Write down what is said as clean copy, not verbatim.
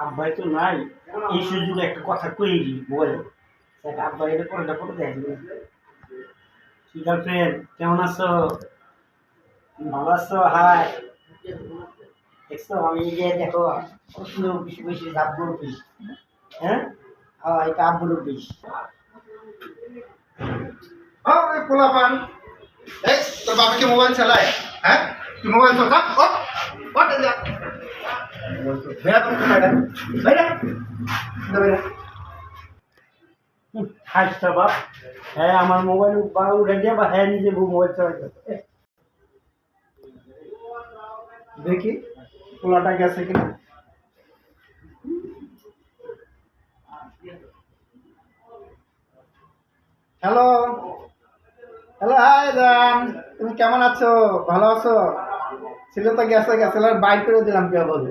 আব্বাই তো নাই, এই সুযোগে একটা কথা কই দি বলে। দেখ আব্বাই এটা পরেটা পরে দেখ। কি গার্লফ্রেন্ড কেমন আছো? ভালো আছো? হাই, দেখছো আমি এই যে দেখো কত সুন্দর বেশি বেশি আব্বুর পিস। হ্যাঁ, হ্যাঁ এটা আব্বুর পিস। পোলাপান এই তোর বাবা কি মোবাইল চালায়? হ্যাঁ, তুই মোবাইল চল হাসটা বাপ, হ্যাঁ আমার মোবাইল বা উঠে দিয়ে বা হ্যাঁ নিজে মোবাইল চালাইতে। দেখি পোলাটা গেছে কিনা। হ্যালো হ্যালো, হাই জান, তুমি কেমন আছো? ভালো আছো? ছিল তো গেছে গেছে বাইর করে দিলাম কে বলে।